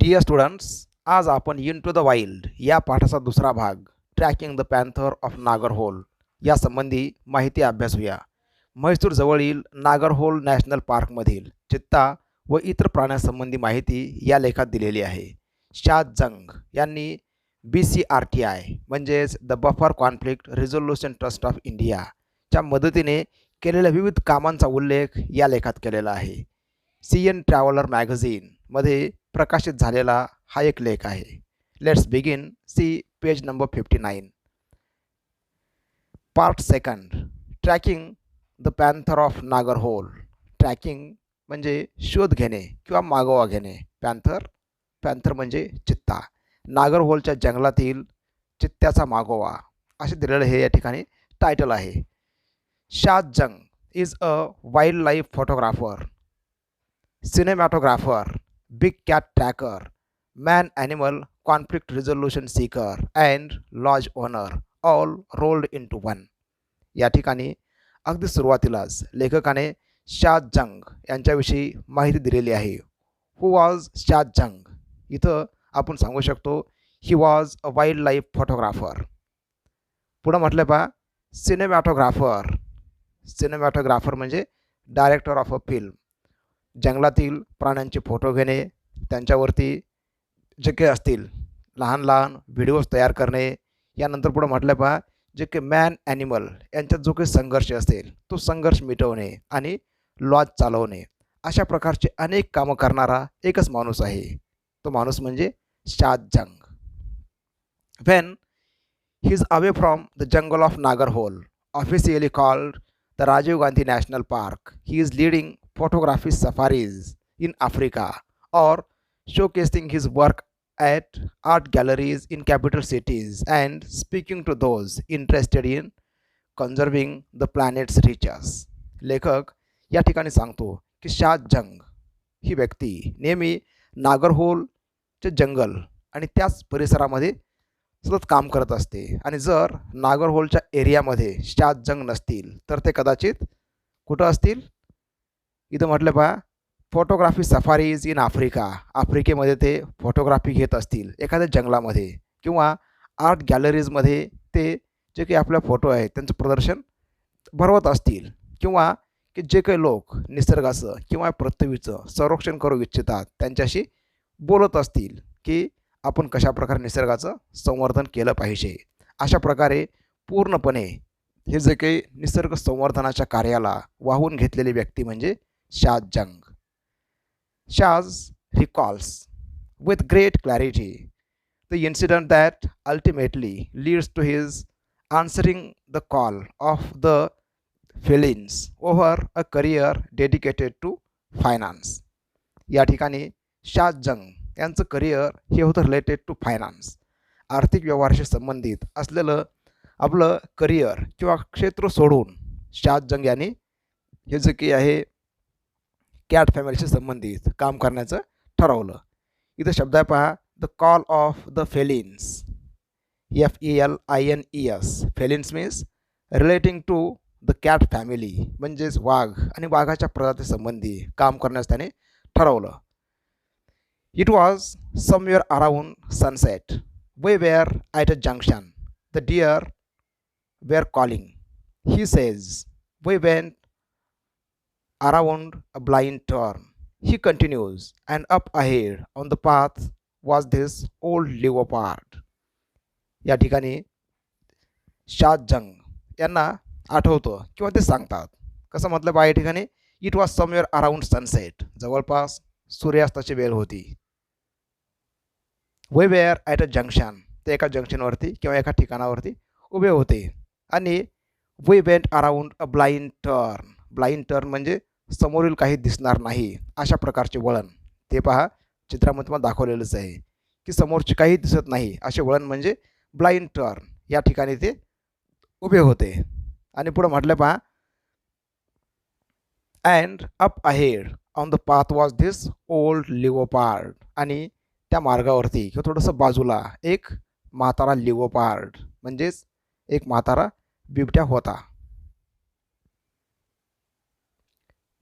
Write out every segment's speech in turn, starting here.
Dear students, आज आपण into the wild या पाठाचा दुसरा भाग tracking the panther of Nagarhole यासंबंधी माहिती अभ्यासूया. म्हैसूर जवळील नागरहोल नॅशनल पार्कमधील चित्ता व इतर प्राण्यांसंबंधी माहिती या लेखात दिलेली आहे. शाद जंग यांनी BCRTI म्हणजेच the buffer conflict resolution trust of इंडियाच्या मदतीने केलेल्या विविध कामांचा उल्लेख या लेखात केलेला आहे. CN ट्रॅव्हलर मॅगझिनमध्ये प्रकाशित झालेला हा एक लेख आहे. Let's begin. See page number 59. Part second, tracking the panther of Nagarhole. Tracking म्हणजे शोध घेणे किंवा मागोवा घेणे. पॅन्थर म्हणजे चित्ता. नागरहोलच्या जंगलातील चित्त्याचा मागोवा असे दिलेलं हे या ठिकाणी टायटल आहे. Shaad Jung is a wild life photographer, cinematographer, big cat tracker, man animal conflict resolution seeker and lodge owner all rolled into one. या ठिकाणी अगदी सुरुवातीलाच लेखकाने शाद जंग यांच्याविषयी माहिती दिलेली आहे. हु वॉज शाद जंग? इथं आपण सांगू शकतो he was a wild life photographer. पुढं म्हटलं पहा सिनेमॅटोग्राफर म्हणजे डायरेक्टर ऑफ अ फिल्म. जंगलातील प्राण्यांचे फोटो घेणे, त्यांच्यावरती जे काही असतील लहान लहान व्हिडिओज तयार करणे. यानंतर पुढं म्हटलं पहा जे काही मॅन ॲनिमल यांच्यात जो काही संघर्ष असेल तो संघर्ष मिटवणे आणि लॉज चालवणे, अशा प्रकारचे अनेक कामं करणारा एकच माणूस आहे. तो माणूस म्हणजे Shaad Jung. When he is away from the jungle of Nagarhole, officially called the Rajiv Gandhi national park, he is leading photography safaris in Africa or showcasing his work at art galleries in capital cities and speaking to those interested in conserving the planet's riches. लेखक या ठिकाणी सांगतो की शाद जंग ही व्यक्ती नेहमी नागरहोलचे जंगल आणि त्याच परिसरामध्ये सतत काम करत असते. आणि जर नागरहोलच्या एरियामध्ये शाद जंग नसतील तर ते कदाचित कुठं असतील? इथं म्हटलं पहा फोटोग्राफी सफारीज इन आफ्रिका, आफ्रिकेमध्ये ते फोटोग्राफी घेत असतील एखाद्या जंगलामध्ये, किंवा आर्ट गॅलरीजमध्ये ते जे काही आपले फोटो आहेत त्यांचं प्रदर्शन भरवत असतील, किंवा की जे काही लोक निसर्गाचं किंवा पृथ्वीचं संरक्षण करू इच्छितात त्यांच्याशी बोलत असतील की आपण कशाप्रकारे निसर्गाचं संवर्धन केलं पाहिजे. अशा प्रकारे पूर्णपणे हे जे काही निसर्ग संवर्धनाच्या कार्याला वाहून घेतलेली व्यक्ती म्हणजे शाद जंग. Shaz recalls with great clarity the incident that ultimately leads to his answering the call of the felines over a career dedicated to finance. या ठिकाणी शाद जंग यांचं करिअर हे होतं रिलेटेड टू फायनान्स, आर्थिक व्यवहाराशी संबंधित असलेलं आपलं करिअर किंवा क्षेत्र सोडून शाद जंग यांनी हे जे काही आहे कॅट फॅमिलीशी संबंधित काम करण्याचं ठरवलं. इथं शब्द आहे पहा the call of the felines, FELINES. Felines means relating to the cat family, म्हणजेच वाघ आणि वाघाच्या प्रजातीसंबंधी काम करण्यास त्याने ठरवलं. It was somewhere around sunset. We were at a junction. The deer were calling. He says we went around a blind turn. He continues, and up ahead on the path was this old leopard. या ठिकाणी शाद जंग यांना आठवतं किंवा ते सांगतात कसं मतलब आहे. या ठिकाणी it was somewhere around sunset, जवळपास सूर्यास्ताची वेळ होती. We were at a junction, ते एका जंक्शनवरती किंवा एका ठिकाणावरती उभे होते. आणि we went around a blind turn. Blind turn म्हणजे समोरील काही दिसणार नाही अशा प्रकारचे वळण. ते पहा चित्रामध्ये तुम्हाला दाखवलेलंच आहे की समोरचे काही दिसत नाही असे वळण म्हणजे ब्लाइंड टर्न. या ठिकाणी ते उभे होते. आणि पुढं म्हटलं पहा and up ahead on the path was this old leopard. आणि त्या मार्गावरती किंवा थोडंसं बाजूला एक म्हातारा लिओपार्ड म्हणजेच एक म्हातारा बिबट्या होता.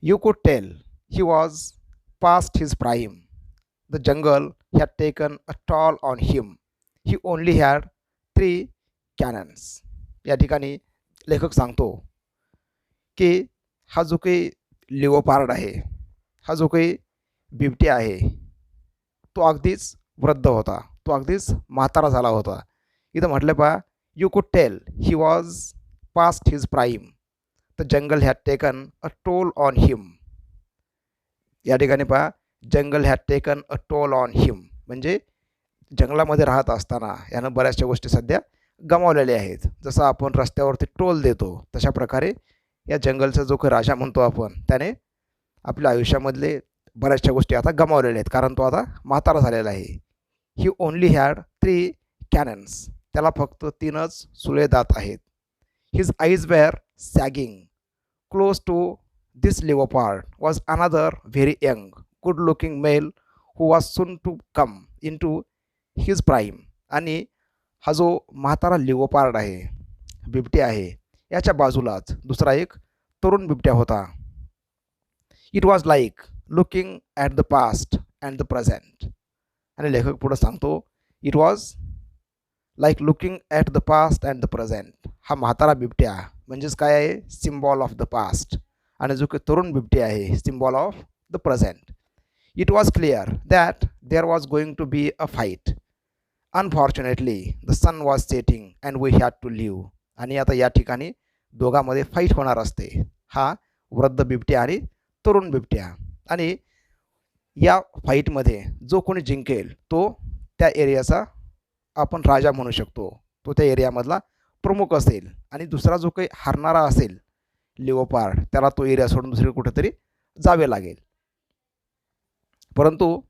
You could tell he was past his prime. The jungle had taken a toll on him. He only had 3 cannons. या ठिकाणी लेखक सांगतो की हा जो काही लिओपार्ड आहे, हा जो काही बिबट्या आहे, तो अगदीच वृद्ध होता, तो अगदीच म्हातारा झाला होता. इथं म्हटलं पहा, you could tell he was past his prime. The jungle had taken a toll on him. या ठिकाणी पहा, jungle had taken a toll on him म्हणजे जंगलामध्ये राहत असताना यानं बऱ्याचशा गोष्टी सध्या गमावलेल्या आहेत. जसं आपण रस्त्यावरती टोल देतो तशा प्रकारे या जंगलचा जो काही राजा म्हणतो आपण, त्याने आपल्या आयुष्यामधले बऱ्याचशा गोष्टी आता गमावलेल्या आहेत, कारण तो आता म्हातारा झालेला आहे. He only had 3 canines. त्याला फक्त 3च सुळे दात आहेत. His eyes were sagging. Close to this leopard was another very young good looking male who was soon to come in to his prime. आणि हा जो म्हातारा लिओपार्ड आहे, बिबट्या आहे, याच्या बाजूलाच दुसरा एक तरुण बिबट्या होता. It was like looking at the past and the present. आणि लेखक पुढं सांगतो, it was like looking at the past and the present. हा म्हातारा बिबट्या म्हणजेच काय आहे, सिम्बॉल ऑफ द पास्ट. आणि जो काही तरुण बिबट्या आहे, symbol of the present. It was clear that there was going to be a fight. Unfortunately the sun was setting and we had to leave. आणि आता या ठिकाणी दोघांमध्ये फाईट होणार असते, हा वृद्ध बिबट्या आणि तरुण बिबट्या. आणि या फाईटमध्ये जो कोणी जिंकेल तो त्या एरियाचा आपण राजा म्हणू शकतो, तो त्या एरियामधला प्रमुख असेल. आणि दुसरा जो काही हारणारा असेल लिओपार्ड, त्याला तो एरिया सोडून दुसरीकडे कुठेतरी जावे लागेल. परंतु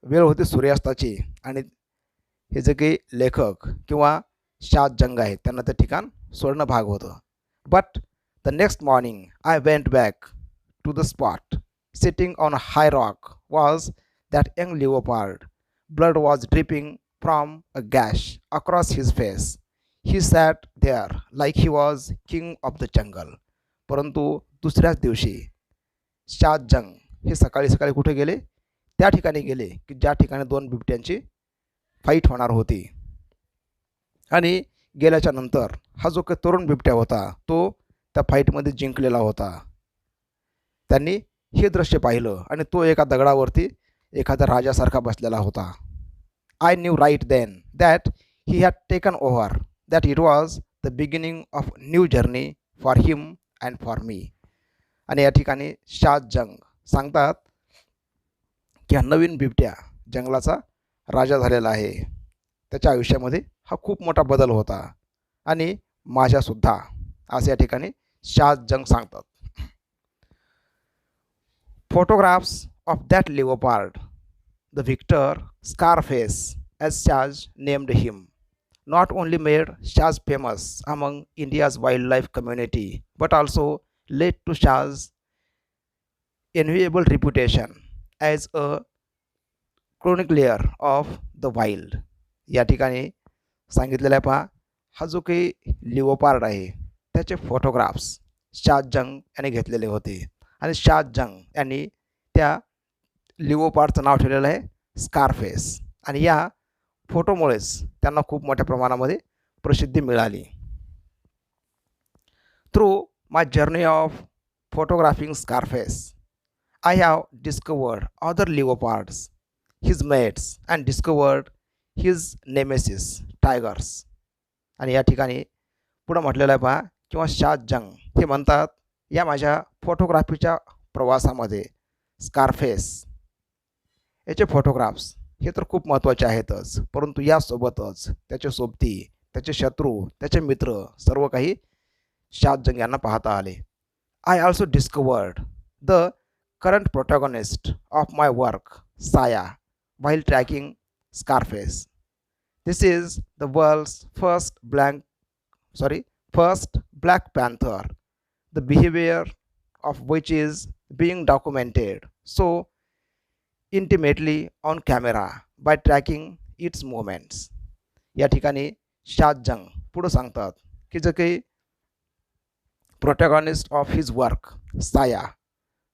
वेळ होती सूर्यास्ताची आणि हे जे काही लेखक किंवा शाद जंग आहेत त्यांना ते ठिकाण सोडणं भाग होतं. But the next morning I went back to the spot. Sitting on a high rock was that young leopard. Blood was dripping from a gash across his face. He sat there like he was king of the jungle. परंतु दुसऱ्याच दिवशी शाद जंग हे सकाळी सकाळी कुठे गेले, त्या ठिकाणी गेले की ज्या ठिकाणी 2 बिबट्यांची फाईट होणार होती. आणि गेल्याच्या नंतर हा जो काही तरुण बिबट्या होता तो त्या फाईटमध्ये जिंकलेला होता. त्यांनी हे दृश्य पाहिलं आणि तो एका दगडावरती एखाद्या राजासारखा बसलेला होता. I knew right then that he had taken over, that it was the beginning of new journey for him and for me. आणि या ठिकाणी शाद जंग सांगतात की हा नवीन बिबट्या जंगलाचा राजा झालेला आहे. त्याच्या आयुष्यामध्ये हा खूप मोठा बदल होता आणि माझ्यासुद्धा, असं या ठिकाणी शाद जंग सांगतात. Photographs of that leopard, the victor Scarface, as Shaz named him, not only made Shaz famous among India's wildlife community, but also led to Shaz's enviable reputation as a chronicler of the wild. या ठिकाणी सांगितलेलं आहे पहा, हा जो काही लिओपार्ड आहे त्याचे फोटोग्राफ्स शाद जंग यांनी घेतलेले होते. आणि शाद जंग यांनी त्या लिओपार्डचं नाव ठेवलेलं आहे स्कारफेस. आणि या फोटोमुळेच त्यांना खूप मोठ्या प्रमाणामध्ये प्रसिद्धी मिळाली. Through my journey of photographing Scarface I have discovered other leopards, his mates and discovered his nemesis tigers. आणि या ठिकाणी पुढं म्हटलेलं आहे पहा, किंवा शाद जंग हे म्हणतात, या माझ्या फोटोग्राफीच्या प्रवासामध्ये स्कारफेस याचे फोटोग्राफ्स हे तर खूप महत्त्वाचे आहेतच, परंतु यासोबतच त्याचे सोबती, त्याचे शत्रू, त्याचे मित्र सर्व काही शाद जंग यांना पाहता आले. I also discovered the current protagonist of my work साया while tracking Scarface. This is the world's first Black Panther, the behavior of which is being documented so intimately on camera by tracking its movements. या ठिकाणी शाद जंग पुढं सांगतात की जे काही protagonist of his work साया,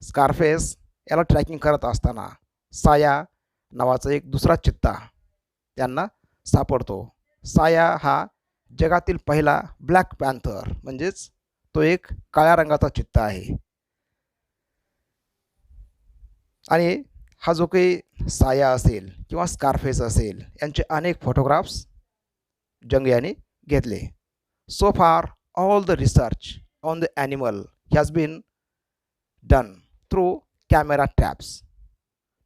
स्कारफेस याला ट्रॅकिंग करत असताना साया नावाचा एक दुसरा चित्ता त्यांना सापडतो. साया हा जगातील पहिला ब्लॅक पॅन्थर म्हणजेच तो एक काळ्या रंगाचा चित्ता आहे. आणि हा जो काही साया असेल किंवा स्कारफेस असेल यांचे अनेक फोटोग्राफ्स जंग यांनी घेतले. So far all the research on the animal has been done through camera traps.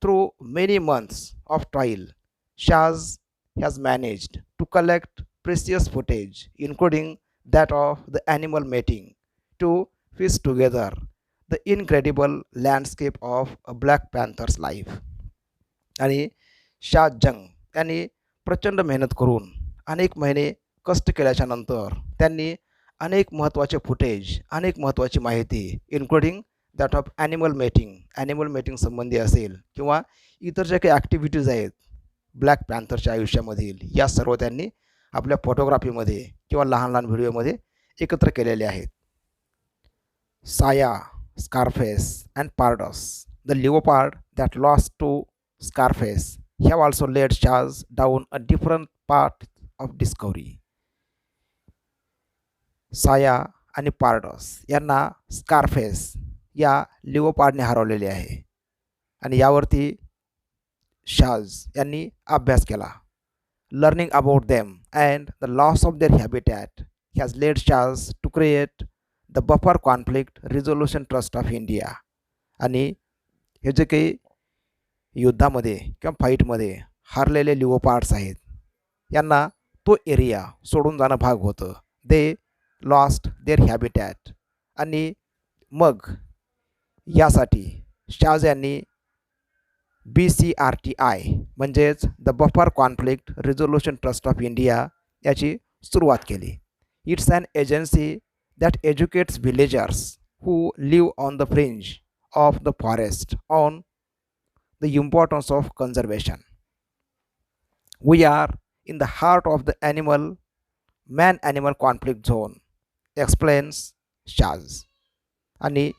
Through many months of trial, Shaz has managed to collect precious footage, including that of the animal mating, to piece together the incredible landscape of a Black Panther's life. आणि शाह जंग यांनी प्रचंड मेहनत करून अनेक महिने कष्ट केल्याच्या नंतर त्यांनी अनेक महत्त्वाचे फुटेज, अनेक महत्त्वाची माहिती including that of animal mating संबंधी असेल किंवा इतर ज्या काही ॲक्टिव्हिटीज आहेत ब्लॅक पॅन्थरच्या आयुष्यामधील, या सर्व त्यांनी आपल्या फोटोग्राफीमध्ये किंवा लहान लहान व्हिडिओमध्ये एकत्र केलेले आहेत. Saya, Scarface and Pardus, the leopard that lost to Scarface have also led Shaaz down a different part of discovery. Saya आणि पार्डस यांना स्कारफेस या लिओपार्डने हरवलेले आहे आणि यावरती शाज यांनी अभ्यास केला. Learning about them and the loss of their habitat has led Shaz to create the buffer conflict resolution trust of India. आणि हे जे काही युद्धामध्ये किंवा फाईटमध्ये हारलेले लिओपार्ड्स आहेत यांना तो एरिया सोडून जाणं भाग होतं. They lost their habitat. आणि मग यासाठी शाज यांनी BCRTI म्हणजेच the buffer conflict resolution trust of India याची सुरुवात केली. It's an agency that educates villagers who live on the fringe of the forest on the importance of conservation. We are in the heart of the man animal conflict zone explains Shaaz. आणि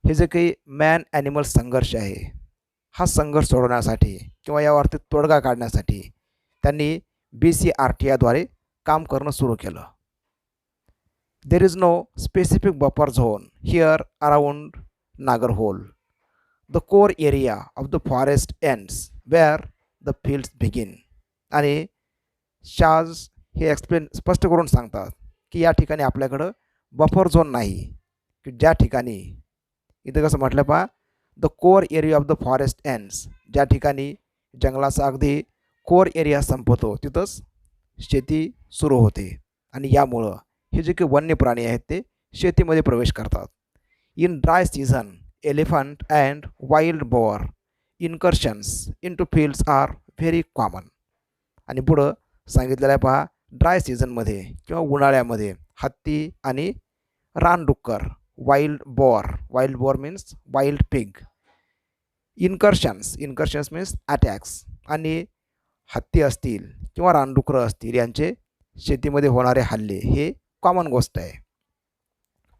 हे जे काही man animal संघर्ष आहे हा संघर्ष सोडवण्यासाठी किंवा यावरती तोडगा काढण्यासाठी त्यांनी BCRTIद्वारे काम करणं सुरू केलं. There is no specific buffer zone here around Nagarhole. The core area of the forest ends where the fields begin. आणि शाज हे स्पष्ट करून सांगतात की या ठिकाणी आपल्याकडं बफर झोन नाही, की ज्या ठिकाणी इथं कसं म्हटलं पहा, the core area of the forest ends, ज्या ठिकाणी जंगलाचा अगदी कोर एरिया संपतो तिथंच शेती सुरू होते. आणि यामुळं हे जे काही वन्य प्राणी आहेत ते शेतीमध्ये प्रवेश करतात. In dry season elephant and wild boar incursions in to fields are very common. आणि पुढं सांगितलेलं आहे पहा, ड्राय सीझनमध्ये किंवा उन्हाळ्यामध्ये हत्ती आणि रानडुक्कर, wild boar means wild pig, incursions means attacks, आणि हत्ती असतील किंवा रानडुकरं असतील यांचे शेतीमध्ये होणारे हल्ले हे कॉमन गोष्ट आहे.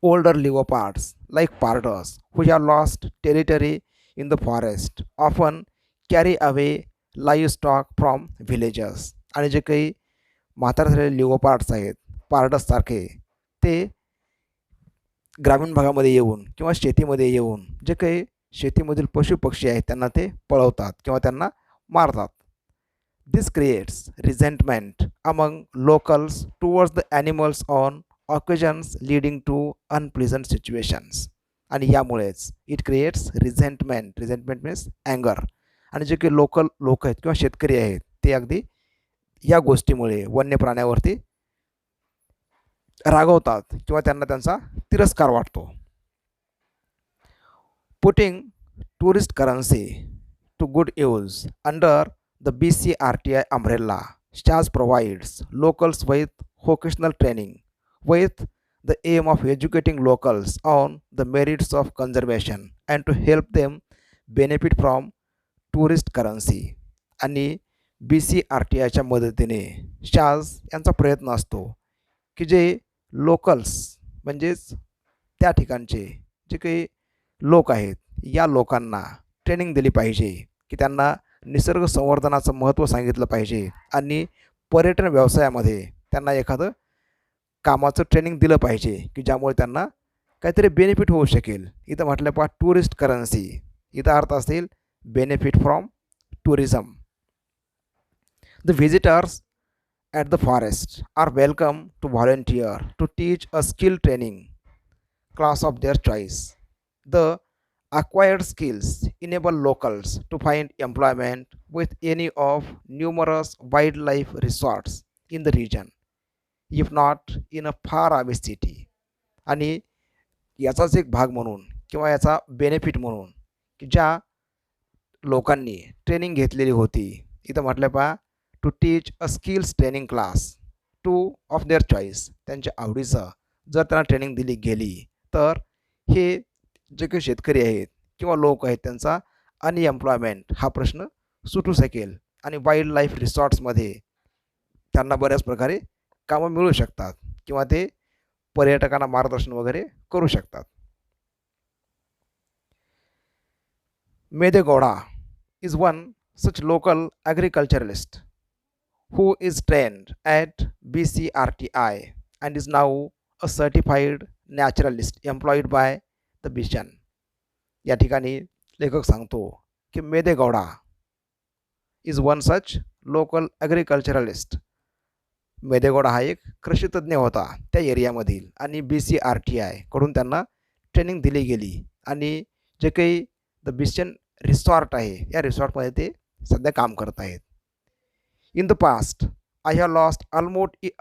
Older leopards like Pardus who have lost territory in the forest often carry away live stock from villages. आणि जे काही म्हातारे झालेले लिओपार्ड्स आहेत पार्डससारखे, ते ग्रामीण भागामध्ये येऊन किंवा शेतीमध्ये येऊन जे काही शेतीमधील पशुपक्षी आहेत त्यांना ते पळवतात किंवा त्यांना मारतात. This creates resentment among locals towards the animals on occasions leading to unpleasant situations. आणि यामुळेच इट क्रिएट्स रिझेंटमेंट मीन्स अँगर. आणि जे काही लोक आहेत किंवा शेतकरी आहेत ते अगदी या गोष्टीमुळे वन्य प्राण्यावरती रागवतात किंवा त्यांना त्यांचा तिरस्कार वाटतो. Putting tourist currency to good use under the BCRTI umbrella, Shaz provides locals with vocational training with the aim of educating locals on the merits of conservation and to help them benefit from tourist currency. आणि BCRTIच्या मदतीने शाज यांचा प्रयत्न असतो की जे locals म्हणजेच त्या ठिकाणचे जे काही लोक आहेत या लोकांना ट्रेनिंग दिली पाहिजे की त्यांना निसर्ग संवर्धनाचं महत्त्व सांगितलं पाहिजे आणि पर्यटन व्यवसायामध्ये त्यांना एखादं कामाचं ट्रेनिंग दिलं पाहिजे की ज्यामुळे त्यांना काहीतरी बेनिफिट होऊ शकेल. इथं म्हटलं पहा टुरिस्ट करन्सी, इथं अर्थ असेल benefit from tourism. The visitors at the forest are welcome to volunteer to teach a skill training class of their choice. The acquired skills enable locals to find employment with any of numerous wildlife resorts in the region, if not in a far away city. आणि याचाच एक भाग म्हणून किंवा याचा benefit म्हणून की ज्या लोकांनी ट्रेनिंग घेतलेली होती, इथं म्हटलं पहा to teach a skills training class to of their choice, त्यांच्या आवडीचं जर त्यांना ट्रेनिंग दिली गेली तर हे जे काही शेतकरी आहेत किंवा लोक आहेत त्यांचा अनएम्प्लॉयमेंट हा प्रश्न सुटू शकेल आणि वाईल्ड लाईफ रिसॉर्ट्समध्ये त्यांना बऱ्याच प्रकारे कामं मिळू शकतात किंवा ते पर्यटकांना मार्गदर्शन वगैरे करू शकतात. मेदेगौडा is one such local agriculturalist who is trained at BCRTI and is now a certified naturalist employed by the mission. या ठिकाणी लेखक सांगतो की मेदेगौडा इज वन सच लोकल ॲग्रिकल्चरलिस्ट. मेदेगौडा हा एक कृषीतज्ञ होता त्या एरियामधील आणि BCRTI कडून त्यांना ट्रेनिंग दिली गेली आणि जे काही द बिशन रिसॉर्ट आहे या रिसॉर्टमध्ये ते सध्या काम करत आहेत. In the past, I have lost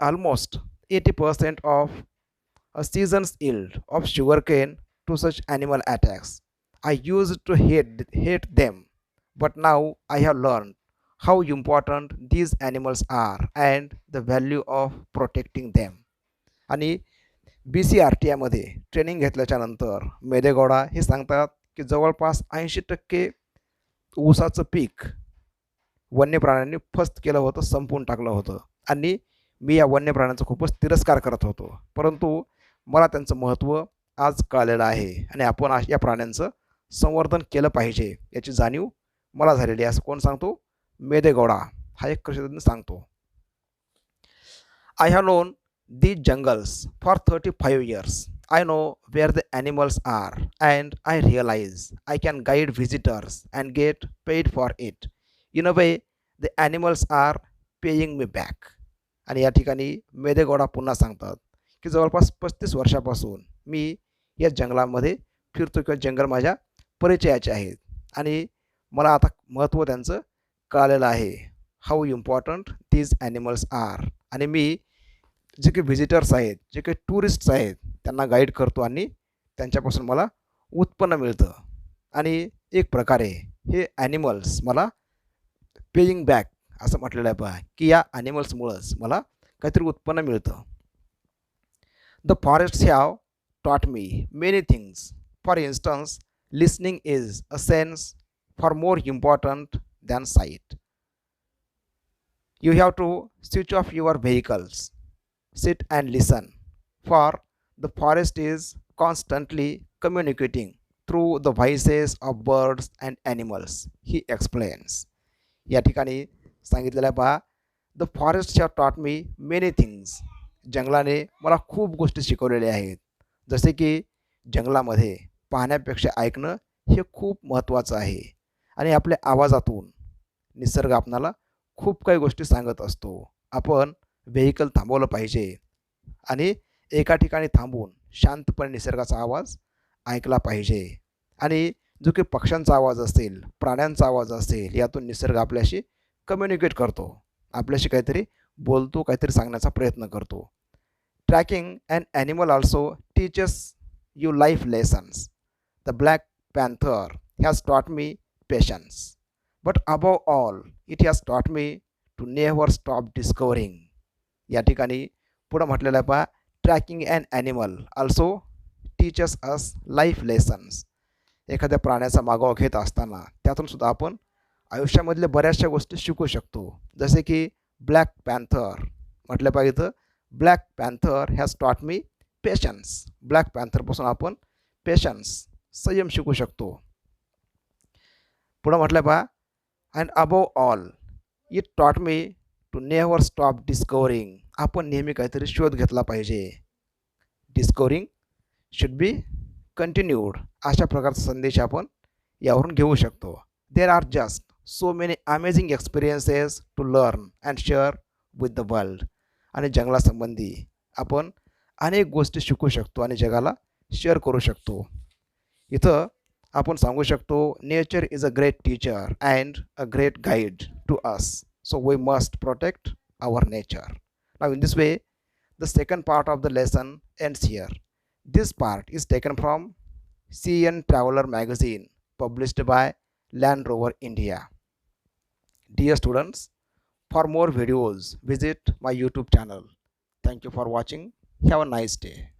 almost 80% of a season's yield of sugarcane to such animal attacks. I used to hate them, but now I have learned how important these animals are and the value of protecting them. आणि BCRTIमध्ये training घेतल्याच्या नंतर मेदेगौडा हे सांगतात की जवळपास 80% ऊसाचं पीक वन्य प्राण्यांनी फस्त केलं होतं, संपवून टाकलं होतं आणि मी या वन्य प्राण्यांचा खूपच तिरस्कार करत होतो, परंतु मला त्यांचं महत्त्व आज कळलेलं आहे आणि आपण या प्राण्यांचं संवर्धन केलं पाहिजे याची जाणीव मला झालेली आहे, असं कोण सांगतो? मेदेगौडा हा एक कृषीतज्ञ सांगतो. I have non these jungles for 35 years. I know where the animals are and I realize I can guide visitors and get paid for it. In a way, the animals are paying me back. आणि या ठिकाणी मेदेगौडा पुन्हा सांगतात की जवळपास 35 वर्षापासून मी या जंगलामध्ये फिरतो किंवा जंगल माझ्या परिचयाचे आहेत आणि मला आता महत्त्व त्यांचं कळालेलं आहे. How important these animals are. आणि मी जे काही व्हिजिटर्स आहेत, जे काही टुरिस्ट्स आहेत त्यांना गाईड करतो आणि त्यांच्यापासून मला उत्पन्न मिळतं आणि एक प्रकारे हे ॲनिमल्स मला पेईंग बॅक असं म्हटलेलं आहे पहा की या ॲनिमल्समुळंच मला काहीतरी उत्पन्न मिळतं. The forests have taught me many things. For instance listening is a sense for more important than sight. You have to switch off your vehicles, sit and listen, for the forest is constantly communicating through the voices of birds and animals, he explains. या ठिकाणी सांगितलेलं आहे पहा, the forest have taught me many things. जंगलाने मला खूप गोष्टी शिकवलेल्या आहेत, जसे की जंगलामध्ये पाहण्यापेक्षा ऐकणं हे खूप महत्त्वाचं आहे आणि आपल्या आवाजातून निसर्ग आपणाला खूप काही गोष्टी सांगत असतो. आपण व्हेकल थांबवलं पाहिजे आणि एका ठिकाणी थांबून शांतपणे निसर्गाचा आवाज ऐकला पाहिजे आणि जो काही पक्ष्यांचा आवाज असेल, प्राण्यांचा आवाज असेल, यातून निसर्ग आपल्याशी कम्युनिकेट करतो, आपल्याशी काहीतरी बोलतो, काहीतरी सांगण्याचा प्रयत्न करतो. Tracking and animal also teaches you life lessons. The black panther has taught me patience, but above all it has taught me to never stop discovering. या ठिकाणी पुढं म्हटलेलं आहे पहा, tracking and animal also teaches us life lessons. एखाद्या प्राण्याचा मागोवा घेत असताना त्यातून सुद्धा आपण आयुष्यामधल्या बऱ्याचशा गोष्टी शिकू शकतो. जसे की ब्लॅक पॅन्थर म्हटलं पाहिजे तर black panther has taught me patience. Black पॅन्थरपासून आपण पेशन्स, संयम शिकू शकतो. पुढं म्हटलं पहा, and above all it taught me to never stop discovering. आपण नेहमी काहीतरी शोध घेतला पाहिजे. Discovering should be continued. अशा प्रकारचा संदेश आपण यावरून घेऊ शकतो. There are just so many amazing experiences to learn and share with the world. आणि जंगलासंबंधी आपण अनेक गोष्टी शिकू शकतो आणि जगाला शेअर करू शकतो. इथं आपण सांगू शकतो, nature is a great teacher and a great guide to us. So we must protect our nature. Now, in this way, the second part of the lesson ends here. This part is taken from CN Traveler magazine, published by Land Rover India. Dear students, for more videos, visit my YouTube channel. Thank you for watching. Have a nice day.